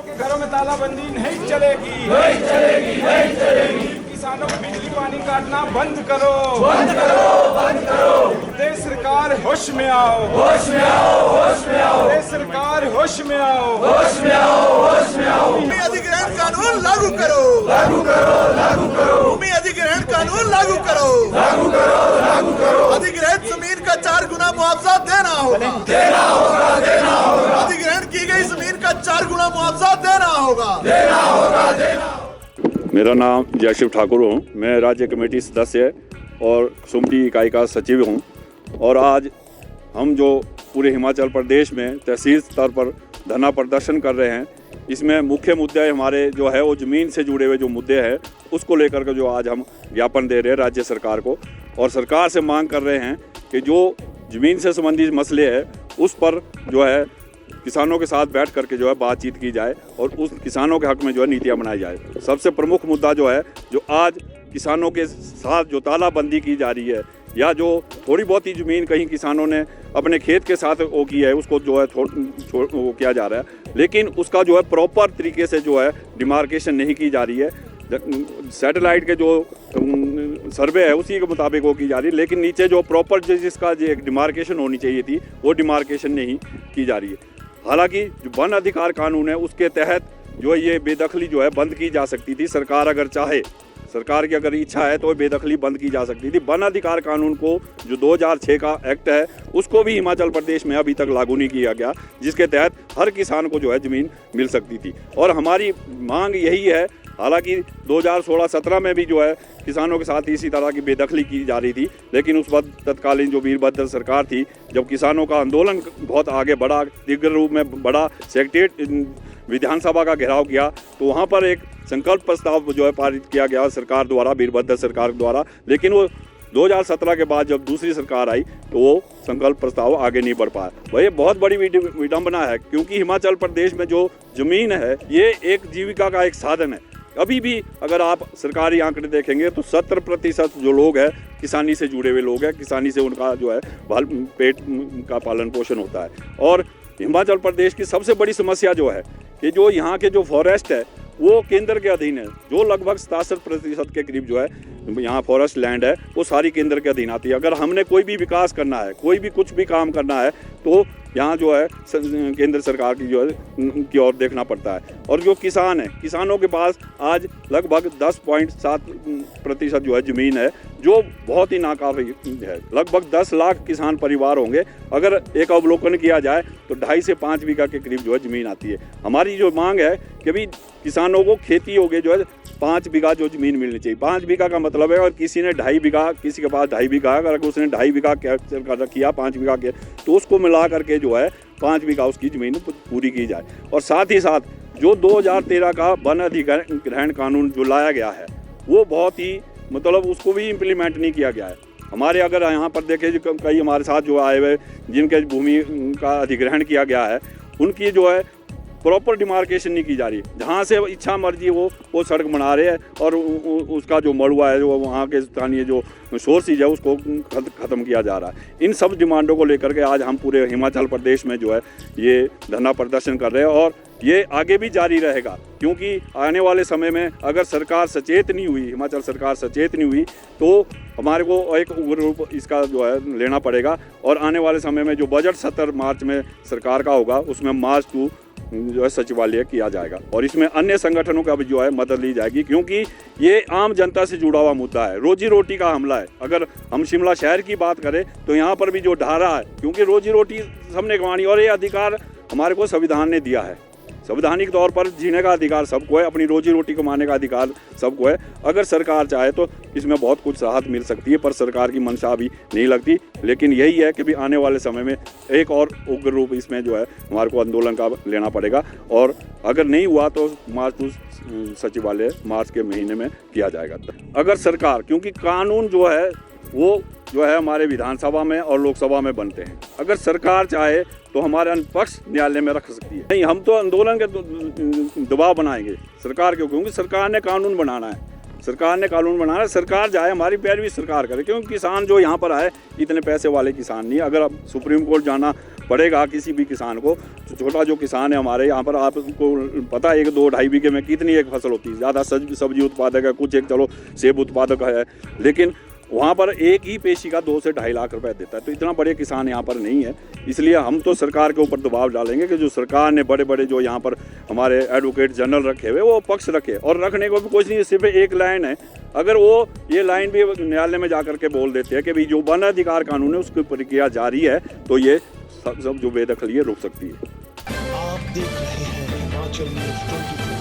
किसानों के घरों में तालाबंदी नहीं चलेगी, नहीं चलेगी, नहीं चलेगी। किसानों को बिजली पानी काटना बंद करो, बंद करो, बंद करो। देश सरकार होश में आओ, होश में आओ, होश में आओ। देश सरकार होश में आओ, होश में आओ, होश में आओ। भूमि अधिग्रहण कानून लागू करो, लागू करो, लागू करो। भूमि अधिग्रहण कानून लागू करो, लागू करो, लागू करो। अधिग्रहित जमीन का 4 गुना मुआवजा देना होगा, देना होगा, देना होगा। अधिग्रहण की गई जमीन का 4 गुना मुआवजा देना होगा, देना होगा, देना। मेरा नाम जयशिव ठाकुर हूँ। मैं राज्य कमेटी सदस्य और सुमटी इकाई का सचिव हूँ। और आज हम जो पूरे हिमाचल प्रदेश में तहसील स्तर पर धरना प्रदर्शन कर रहे हैं, इसमें मुख्य मुद्दे हमारे जो है वो ज़मीन से जुड़े हुए जो मुद्दे हैं उसको लेकर के जो आज हम ज्ञापन दे रहे हैं राज्य सरकार को, और सरकार से मांग कर रहे हैं कि जो ज़मीन से संबंधित मसले हैं उस पर जो है किसानों के साथ बैठ करके जो है बातचीत की जाए और उस किसानों के हक में जो है नीतियाँ बनाई जाए। सबसे प्रमुख मुद्दा जो है, जो आज किसानों के साथ जो तालाबंदी की जा रही है, या जो थोड़ी बहुत ही ज़मीन कहीं किसानों ने अपने खेत के साथ वो की है, उसको जो है वो किया जा रहा है, लेकिन उसका जो है प्रॉपर तरीके से जो है डिमार्केशन नहीं की जा रही है। सैटेलाइट के जो सर्वे है उसी के मुताबिक वो की जा रही है, लेकिन नीचे जो प्रॉपर जिसका जो एक डिमार्केशन होनी चाहिए थी वो डिमार्केशन नहीं की जा रही है। हालांकि जो वन अधिकार कानून है उसके तहत जो है ये बेदखली जो है बंद की जा सकती थी। सरकार अगर चाहे, सरकार की अगर इच्छा है तो बेदखली बंद की जा सकती थी। वन अधिकार कानून को जो 2006 का एक्ट है उसको भी हिमाचल प्रदेश में अभी तक लागू नहीं किया गया, जिसके तहत हर किसान को जो है ज़मीन मिल सकती थी। और हमारी मांग यही है, हालांकि 2016-17 में भी जो है किसानों के साथ इसी तरह की बेदखली की जा रही थी, लेकिन उस वक्त तत्कालीन जो वीरभद्र सरकार थी, जब किसानों का आंदोलन बहुत आगे बढ़ा, तीव्र रूप में बढ़ा, सेक्रेटेरिएट विधानसभा का घेराव किया, तो वहाँ पर एक संकल्प प्रस्ताव जो है पारित किया गया सरकार द्वारा, वीरभद्र सरकार द्वारा। लेकिन वो 2017 के बाद जब दूसरी सरकार आई तो वो संकल्प प्रस्ताव आगे नहीं बढ़ पाया। वह बहुत बड़ी विडंबना है, क्योंकि हिमाचल प्रदेश में जो ज़मीन है ये एक जीविका का एक साधन है। अभी भी अगर आप सरकारी आंकड़े देखेंगे तो 70% जो लोग हैं किसानी से जुड़े हुए लोग हैं, किसानी से उनका जो है पेट का पालन पोषण होता है। और हिमाचल प्रदेश की सबसे बड़ी समस्या जो है कि जो यहाँ के जो फॉरेस्ट है वो केंद्र के अधीन है, जो लगभग 67% के करीब जो है यहाँ फॉरेस्ट लैंड है वो सारी केंद्र के अधीन आती है। अगर हमने कोई भी विकास करना है, कोई भी कुछ भी काम करना है, तो यहाँ जो है केंद्र सरकार की जो है की ओर देखना पड़ता है। और जो किसान है, किसानों के पास आज लगभग 10.7% जो है ज़मीन है, जो बहुत ही नाकाफी है। लगभग 10 लाख किसान परिवार होंगे। अगर एक अवलोकन किया जाए तो 2.5 से 5 बीघा के करीब जो है ज़मीन आती है। हमारी जो मांग है कि भाई किसानों को खेती होगी जो है 5 बीघा जो ज़मीन मिलनी चाहिए। 5 बीघा का मतलब है, और किसी ने 2.5 बीघा, किसी के पास 2.5 बीघा, अगर उसने 2.5 बीघा कैप्चर कर किया 5 बीघा के, तो उसको मिला करके जो है 5 बीघा उसकी ज़मीन पूरी की जाए। और साथ ही साथ जो 2013 का वन अधिग्रहण कानून जो लाया गया है वो बहुत ही मतलब उसको भी इम्प्लीमेंट नहीं किया गया है। हमारे अगर यहाँ पर देखें जो कई हमारे साथ जो आए हुए जिनके भूमि का अधिग्रहण किया गया है, उनकी जो है प्रॉपर डिमार्केशन नहीं की जा रही। जहाँ से इच्छा मर्जी वो सड़क बना रहे हैं, और उसका जो मड़ुआ है, जो वहाँ के स्थानीय जो सोर्सेज है उसको ख़त्म किया जा रहा है। इन सब डिमांडों को लेकर के आज हम पूरे हिमाचल प्रदेश में जो है ये धरना प्रदर्शन कर रहे हैं, और ये आगे भी जारी रहेगा, क्योंकि आने वाले समय में अगर सरकार सचेत नहीं हुई, हिमाचल सरकार सचेत नहीं हुई, तो हमारे को एक उग्र रूप इसका जो है लेना पड़ेगा। और आने वाले समय में जो बजट सत्र मार्च में सरकार का होगा, उसमें मार्च 2 जो है सचिवालय किया जाएगा, और इसमें अन्य संगठनों का भी जो है मदद ली जाएगी, क्योंकि ये आम जनता से जुड़ा हुआ मुद्दा है, रोजी रोटी का हमला है। अगर हम शिमला शहर की बात करें तो यहाँ पर भी जो ढारा है, क्योंकि रोजी रोटी सबने कमानी, और ये अधिकार हमारे को संविधान ने दिया है। संवैधानिक तौर पर जीने का अधिकार सबको है, अपनी रोजी रोटी कमाने का अधिकार सबको है। अगर सरकार चाहे तो इसमें बहुत कुछ राहत मिल सकती है, पर सरकार की मंशा अभी नहीं लगती। लेकिन यही है कि भी आने वाले समय में एक और उग्र रूप इसमें जो है हमारे को आंदोलन का लेना पड़ेगा, और अगर नहीं हुआ तो मार्च 2 सचिवालय मार्च के महीने में किया जाएगा। अगर सरकार, क्योंकि कानून जो है वो जो है हमारे विधानसभा में और लोकसभा में बनते हैं, अगर सरकार चाहे तो हमारे पक्ष न्यायालय में रख सकती है। नहीं, हम तो आंदोलन के दबाव बनाएंगे सरकार के, क्योंकि सरकार ने कानून बनाना है, सरकार ने कानून बनाना है। सरकार जाए, हमारी पैरवी सरकार करे, क्योंकि किसान जो यहाँ पर आए इतने पैसे वाले किसान नहीं। अगर अब सुप्रीम कोर्ट जाना पड़ेगा किसी भी किसान को। तो छोटा जो किसान है हमारे यहाँ पर, आपको पता है 1-2-2.5 बीघे में कितनी एक फसल होती है। ज़्यादा सब्जी उत्पादक है, कुछ एक चलो सेब उत्पादक है, लेकिन वहाँ पर एक ही पेशी का 2 से 2.5 लाख रुपए देता है। तो इतना बड़े किसान यहाँ पर नहीं है। इसलिए हम तो सरकार के ऊपर दबाव डालेंगे कि जो सरकार ने बड़े बड़े जो यहाँ पर हमारे एडवोकेट जनरल रखे हुए वो पक्ष रखे, और रखने को भी कुछ नहीं, सिर्फ एक लाइन है। अगर वो ये लाइन भी न्यायालय में जा करके बोल देते हैं कि भाई जो वन अधिकार कानून है उसकी प्रक्रिया जारी है, तो ये सब जो बेदखली है रुक सकती है। आप देख रहे हैं हिमाचल न्यूज़ 24।